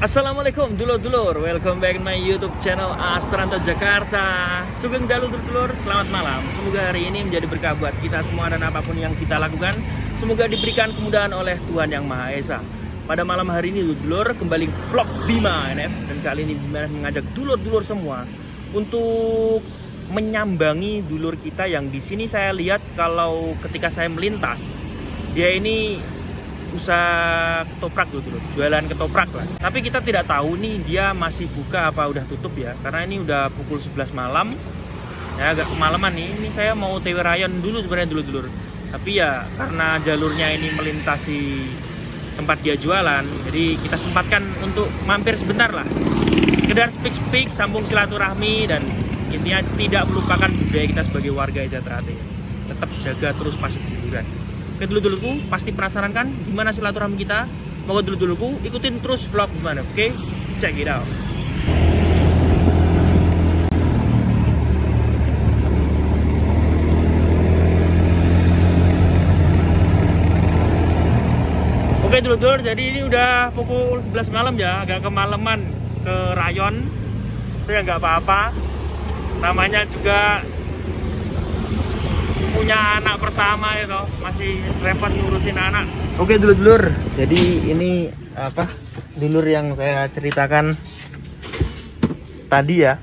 Assalamualaikum dulur-dulur, welcome back my YouTube channel Astranto Jakarta. Sugeng dalu dulur, selamat malam. Semoga hari ini menjadi berkah buat kita semua dan apapun yang kita lakukan, semoga diberikan kemudahan oleh Tuhan Yang Maha Esa. Pada malam hari ini dulur, kembali vlog Bima NF, dan kali ini Bima NF mengajak dulur-dulur semua untuk menyambangi dulur kita yang di sini saya lihat kalau ketika saya melintas, dia ini usaha ketoprak dulu, jualan ketoprak lah. Tapi kita tidak tahu nih dia masih buka apa udah tutup ya, karena ini udah pukul 11 malam ya, agak kemalaman nih. Ini saya mau TW Rayon dulu sebenarnya dulur. Tapi ya karena jalurnya ini melintasi tempat dia jualan, jadi kita sempatkan untuk mampir sebentar lah, sekedar speak sambung silaturahmi, dan intinya tidak melupakan budaya kita sebagai warga Eza Trate. Tetap jaga terus pasif hiburan. Oke dulur-dulurku, pasti penasaran kan gimana silaturahmi kita? Moga dulur-dulurku ikutin terus vlog gimana, oke? Check it out. Oke dulur-dulur, jadi ini udah pukul 11 malam ya, agak kemalaman ke Rayon. Itu ya nggak apa-apa. Namanya juga punya anak pertama itu, masih repot ngurusin anak. Oke dulur-dulur, jadi ini apa dulur yang saya ceritakan tadi ya.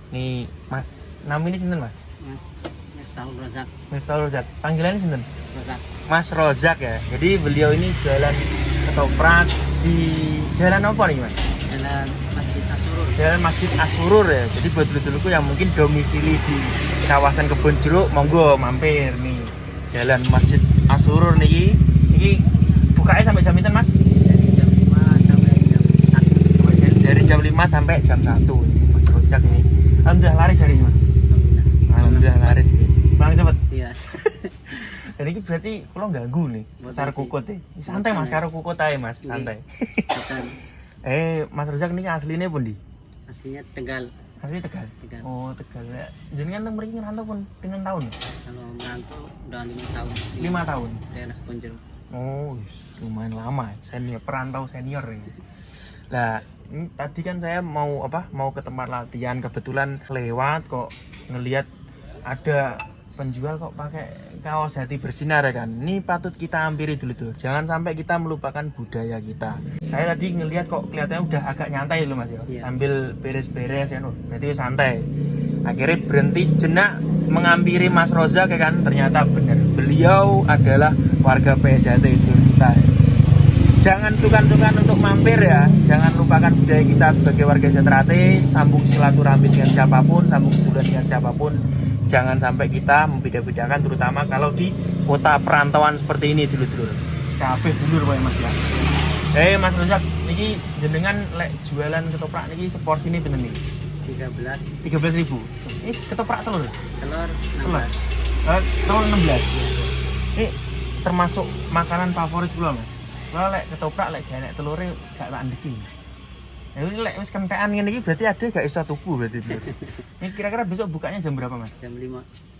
Nih Mas, nama ini sinten Mas? Mas Miftahul Rozak. Miftahul Rozak. Panggilannya sinten? Rozak. Mas Rozak ya. Jadi beliau ini jualan ketoprak di jalan apa nih Mas? Jalan Masjid Asurur. Jalan Masjid Asurur ya. Jadi buat dulur-dulurku yang mungkin domisili di kawasan Kebon Jeruk, monggo mampir nih Jalan Masjid Asurur nih. Ini bukanya sampai jam pinten Mas? Dari jam 5 sampai jam 1. Dari jam 5 sampai jam 1. Mas Rojak ini. Alhamdulillah laris hari ini Mas. Alhamdulillah laris nih. Pulang cepet. Iya. Dan ini berarti kalau ganggu nih. Karo kukut ya. Santai Mas, karo kukut aja Mas, santai. Mas Rojak ini aslinya pun di? Aslinya Tegal. Asli Tegal. Tegal. Oh Tegal ya. Jadi kan mereka ngerantau pun dengan tahun? Kalau merantau udah 5 tahun. 5 tahun. Daerah Bonjeruk. Oh lumayan lama, senior, perantau senior ini. Lah ini tadi kan saya mau ke tempat latihan, kebetulan lewat kok ngelihat ada penjual kok pakai kaos hati bersinar ya kan. Ini patut kita hampiri dulu tuh. Jangan sampai kita melupakan budaya kita. Saya tadi ngelihat kok kelihatannya udah agak nyantai loh Mas ya. Iya. Sambil beres-beres ya, berarti santai. Akhirnya berhenti sejenak menghampiri Mas Rozak ya kan. Ternyata benar beliau adalah warga PSJT itu kita. Jangan sungkan-sungkan untuk mampir ya. Jangan lupakan budaya kita sebagai warga Eza Trate. Sambung silaturahmi dengan siapapun, sambung hubungan dengan siapapun. Jangan sampai kita membeda-bedakan, terutama kalau di kota perantauan seperti ini dulu-dulu. Kabeh dulur wae Mas ya. Mas Rozak, niki jenengan lek jualan ketoprak niki seporsi ini pinten niki? 13.000. Ini ketoprak telur. Telur Telur. 16. Telur 16. Ini termasuk makanan favorit kula Mas. Kula lek ketoprak lek gak enek telure gak tak ndeki. Ya ini lek wis kentekan ngene iki berarti ada gak iso tuku berarti. Ini kira-kira besok bukanya jam berapa Mas? Jam 5.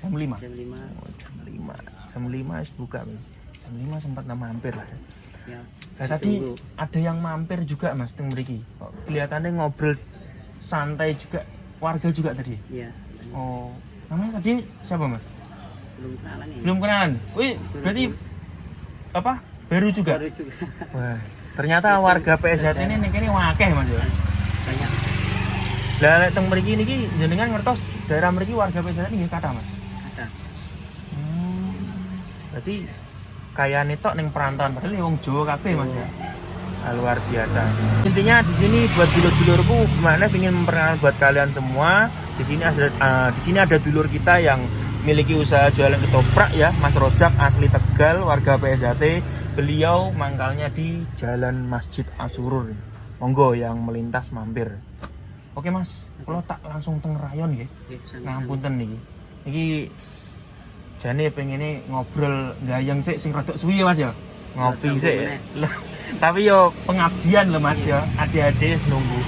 Jam 5. Jam 5. Oh, jam 5. Jam 5 wis buka Mas. Jam 5 sempat mampir lah. Ya. Nah, tadi ada yang mampir juga Mas teng mriki. Kok kelihatannya ngobrol santai juga, warga juga tadi. Iya. Oh, namanya tadi siapa Mas? Belum kenalan ini. Belum kenalan. Wih, berarti apa? Baru juga. Baru juga. Wah, ternyata warga PSJT ini kene akeh Mas ya. Banyak. Lah lek teng mriki niki jenengan ngertos daerah mriki warga PSJT nggih kathah Mas. Ada. Berarti kayane tok ning perantauan padahal wong Jawa kabeh Mas ya. Luar biasa. Intinya di sini buat dulur-dulurku gimana ingin memperkenalkan buat kalian semua. Di sini ada dulur kita yang memiliki usaha jualan ketoprak ya, Mas Rozak asli Tegal, warga PSJT. Beliau mangkalnya di Jalan Masjid Asurur. Monggo yang melintas mampir. Oke Mas, kalau tak langsung teng rayon nggih. Ngapunten niki. Iki jane pengene ngobrol gayeng sik sing rada suwi ya Mas ya. Ngopi sik. Tapi yo pengabdian loh Mas ya. Adik-adik nunggu.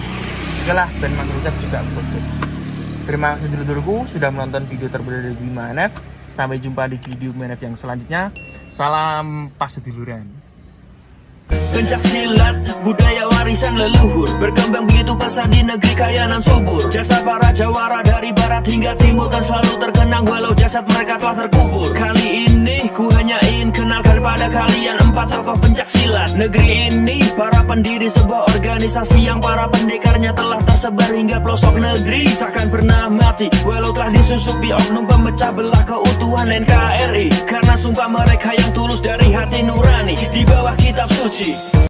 Itulah ben Mas Rozak juga betul. Terima kasih dulur-dulurku sudah menonton video terbaru dari Bima NF. Sampai jumpa di video Bima NF yang selanjutnya. Salam pas seduluran. Pencak silat, budaya warisan leluhur, berkembang begitu pesat di negeri kaya nan subur. Jasa para jawara dari barat hingga timur kan selalu terkenang walau jasad mereka telah terkubur. Kali ini ku hanya ingin kenalkan pada kalian 4 tokoh pencak silat negeri ini. Para pendiri sebuah organisasi yang para pendekarnya telah tersebar hingga pelosok negeri. Takkan pernah mati walau telah disusupi oknum pemecah belah keutuhan NKRI. Karena sumpah mereka yang tulus dari hati nurani di bawah kitab suci.